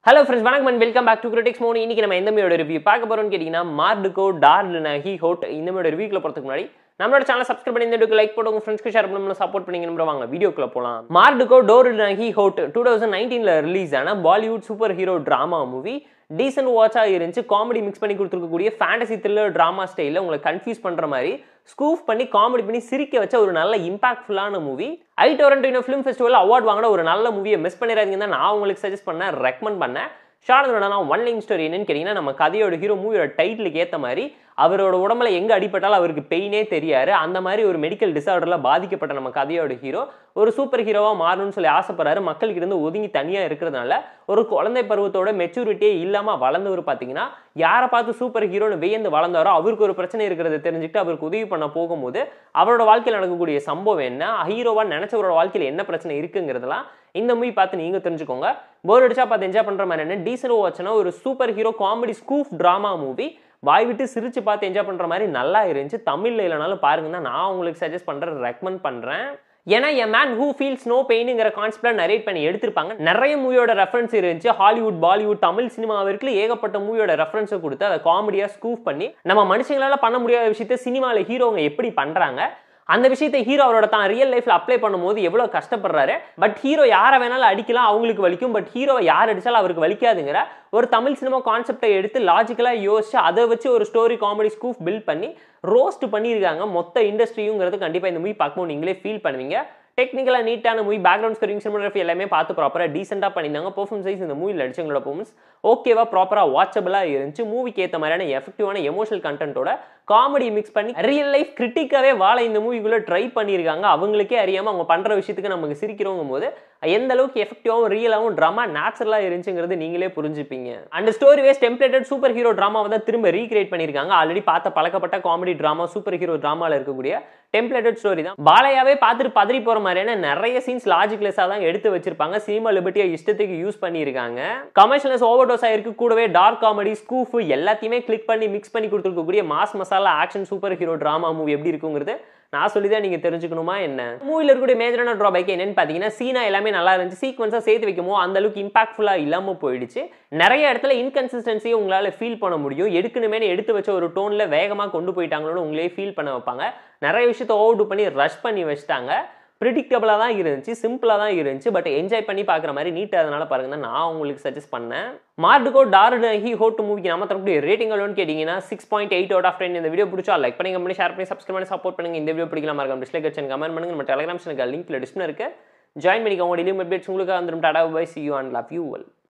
Hello friends, வணக்கம் and welcome back to Critics Mode. இன்னைக்கு நம்ம எந்த மூவியோட ரிவ்யூ பார்க்க போறோம்னு கேட்டிங்கன்னா மார்டுகோ டார்லினஹி ஹோட் இந்த மூவியோட ரிவ்யூக்குள்ள போறதுக்கு முன்னாடி நம்மளோட சேனலை சப்ஸ்கிரைப் பண்ணி இந்த வீடியோக்கு லைக் போட்டு உங்க ஃப்ரெண்ட்ஸ்க்கு ஷேர் பண்ணி சப்போர்ட் பண்ணீங்கன்னு வாங்க வீடியோக்குள்ள போலாம். மார்டுகோ டார்லினஹி ஹோட் 2019ல ரிலீஸ் ஆன Bollywood super hero drama movie. Decent வாட்சா இருந்துச்சு. காமெடி மிக்ஸ் பண்ணி கொடுத்துருக்கக்கூடிய ஃபேண்டசி த்ரில்லர் டிராமா ஸ்டைலில் உங்களை கன்ஃபியூஸ் பண்ற மாதிரி ஸ்கூஃப் பண்ணி காமெடி பண்ணி சிரிக்க வச்ச ஒரு நல்ல இம்பாக்ட்ஃபுல்லான movie. Toronto film festival award வாங்கின ஒரு நல்ல மூவியை மிஸ் பண்ணிடாதீங்கன்னு தான் நான் உங்களுக்கு சஜஸ்ட் பண்ணேன், ரெக்கமெண்ட் பண்ணேன். ஷார்ட்னா ஒன் லைன் ஸ்டோரி என்னன்னு கேட்டீங்கன்னா, நம்ம கதையோட ஹீரோ மூவியோட டைட்டிலுக்கு ஏற்ற மாதிரி அவரோட உடம்புல எங்க அடிப்பட்டாலும் அவருக்கு பெயினே தெரியாது. அந்த மாதிரி ஒரு மெடிக்கல் டிசார்டர்ல பாதிக்கப்பட்ட நம்ம கதையோட ஹீரோ ஒரு சூப்பர் ஹீரோவா மாறணும்னு சொல்லி ஆசைப்படுறாரு. மக்களுக்கு இருந்து ஒதுங்கி தனியா இருக்கிறதுனால ஒரு குழந்தை பருவத்தோட மெச்சூரிட்டியே இல்லாம வளர்ந்தவர் பாத்தீங்கன்னா, யாரை பார்த்து சூப்பர் ஹீரோன்னு வியந்து வளர்ந்தாரோ அவருக்கு ஒரு பிரச்சனை இருக்கிறத தெரிஞ்சுக்கிட்டு அவருக்கு உதவி பண்ண போகும்போது அவரோட வாழ்க்கையில் நடக்கக்கூடிய சம்பவம் என்ன, ஹீரோவா நினைச்சவரோட வாழ்க்கையில் என்ன பிரச்சனை இருக்குங்கிறதுலாம் இந்த மூவி பார்த்து நீங்க தெரிஞ்சுக்கோங்க. போர் அடிச்சா பார்த்து என்ஜாய் பண்ற மாதிரி என்ன டீசன்ட் வாட்ச்னா ஒரு super hero comedy spoof drama movie. வாய் விட்டு சிரிச்சு பார்த்து என்ஜாய் பண்ற மாதிரி நல்லா இருந்துச்சு. தமிழ்ல இல்லைனாலும் பாருங்கன்னா நான் உங்களுக்கு சஜஸ்ட் பண்றேன், ரெக்கமெண்ட் பண்றேன். ஏன்னா என் மேன் ஹூ ஃபீல்ஸ் நோ பெயினுங்கிற கான்செப்ட்ல நரேட் பண்ணி எடுத்திருப்பாங்க. நிறைய மூவியோட ரெஃபரன்ஸ் இருந்துச்சு. ஹாலிவுட், பாலிவுட், தமிழ் சினிமாவிற்கு ஏகப்பட்ட மூவியோட ரெஃபரன்ஸை கொடுத்து அதை காமெடியா ஸ்கூஃப் பண்ணி நம்ம மனுஷங்களால பண்ண முடியாத விஷயத்த சினிமாவில் ஹீரோங்க எப்படி பண்றாங்க, அந்த விஷயத்தை ஹீரோ அவரோட தான் ரியல் லைஃப்ல அப்ளை பண்ணும்போது எவ்வளவு கஷ்டப்படுறாரு. பட் ஹீரோ யாரை வேணாலும் அடிக்கலாம், அவங்களுக்கு வலிக்கும். பட் ஹீரோவை யார் அடிச்சாலும் அவருக்கு வலிக்காதுங்கிற ஒரு தமிழ் சினிமா கான்செப்டை எடுத்து லாஜிக்கலா யோசிச்சு அதை வச்சு ஒரு ஸ்டோரி காமெடி ஸ்கூஃப் பில்ட் பண்ணி ரோஸ்ட் பண்ணியிருக்காங்க. மொத்த இண்டஸ்ட்ரியுங்கிறது கண்டிப்பா இந்த மூவி பார்க்கும்போது நீங்களே ஃபீல் பண்ணுவீங்க. டெக்னிக்கலா நீட்டான மூவி, பேக்ரவுண்ட் ஸ்கோரிங், சினிமாகிராஃபி எல்லாமே பார்த்து ப்ராப்பரா டீசெண்டா பண்ணியிருந்தாங்க. பெர்ஃபார்மன்ஸ் வைஸ் இந்த மூவியில் அடிச்சவங்களோட பெர்ஃபார்மன்ஸ் ஓகேவா ப்ராப்பரா வாட்சபிளா இருந்துச்சு. மூவிக்கு ஏற்ற மாதிரியான எஃபெக்டிவான எமோஷனல் கண்டென்ட்டோட காமெடி மிக்ஸ் பண்ணி ரியல் லைஃப் கிரிட்டிக்காவே வாழ இந்த மூவிக்குள்ள ட்ரை பண்ணியிருக்காங்க. அவங்களுக்கே அறியாம அவங்க பண்ற விஷயத்துக்கு நமக்கு சிரிக்கிறவங்க போது எந்த அளவுக்கு எஃபெக்டிவாகவும் ரியலாகவும் ட்ராமா நேச்சுரலா இருந்துச்சுங்கிறது நீங்களே புரிஞ்சுப்பீங்க. And story wise templated super hero ட்ராமாவை தான் திரும்ப ரீக்ரியேட் பண்ணியிருக்காங்க. ஆல்ரெடி பார்த்த பழக்கப்பட்ட காமெடி ட்ராமா சூப்பர் ஹீரோ ட்ராமாவில் இருக்கக்கூடிய டெம்ப்ளேட்டட் ஸ்டோரி தான். பாலையாவே பார்த்துட்டு பதறி போற மாதிரியான நிறைய சீன்ஸ் லாஜிக்லெஸ்ஸா தான் எடுத்து வச்சிருப்பாங்க. சினிமா லிபர்ட்டியை இஷ்டத்துக்கு யூஸ் பண்ணியிருக்காங்க. கமர்ஷியல்ஸ் ஓவர்டோஸ் ஆயிருக்கு. கூடவே டார்க் காமெடி, ஸ்கூஃப் எல்லாத்தையுமே கிளிக் பண்ணி மிக்ஸ் பண்ணி கொடுத்துருக்கக்கூடிய mass masala action super hero drama movie எப்படி இருக்குங்கிறது நான் சொல்லிதான் நீங்க தெரிஞ்சுக்கணுமா என்ன? மூவில இருக்கக்கூடிய மேஜரான டிராபேக் என்னன்னு பாத்தீங்கன்னா, சீனா எல்லாமே நல்லா இருந்துச்சு. சீக்வன்ஸா சேர்த்து வைக்குமோ அந்த அளவுக்கு இம்பாக்ட்ஃபுல்லா இல்லாம போயிடுச்சு. நிறைய இடத்துல இன்கன்சிஸ்டன்சியை உங்களால ஃபீல் பண்ண முடியும். எடுக்கணுமே எடுத்து வச்ச ஒரு டோன்ல வேகமா கொண்டு போயிட்டாங்களோன்னு உங்களே ஃபீல் பண்ண வைப்பாங்க. நிறைய விஷயத்த ஓவர் டூ பண்ணி ரஷ் பண்ணி வச்சுட்டாங்க. ப்ரிடிக்டபிளா தான் இருந்துச்சு, சிம்பிளா தான் இருந்துச்சு. பட் என்ஜாய் பண்ணி பார்க்குற மாதிரி நீட். அதனால பாருங்க நான் உங்களுக்கு சஜஸ்ட் பண்ணேன். மார்டுகோ டார்லினஹி ஹோட் மூவிக்கு நம்ம தரக்கூடிய ரேட்டிங் எவ்வளோன்னு கேட்டீங்கன்னா 6.8 out of 10. இந்த வீடியோ பிடிச்சா லைக் பண்ணி, கமெண்ட், ஷேர் பண்ணி, சப்ஸ்கிரைப் பண்ணி சப்போர்ட் பண்ணுங்க. இந்த வீடியோ பிடிக்கலாம் மறக்காம டிஸ்லைக் வச்சு கமெண்ட் பண்ணுங்க. நம்ம டெலிகிராம் சேனல் லிங்க்ல டிஸ்பிளே இருக்கு, ஜாயின் பண்ணிக்கோங்க. டெய்லி அப்டேட்ஸ் உங்களுக்கு வந்துடும். Tata bye, see you and love you all.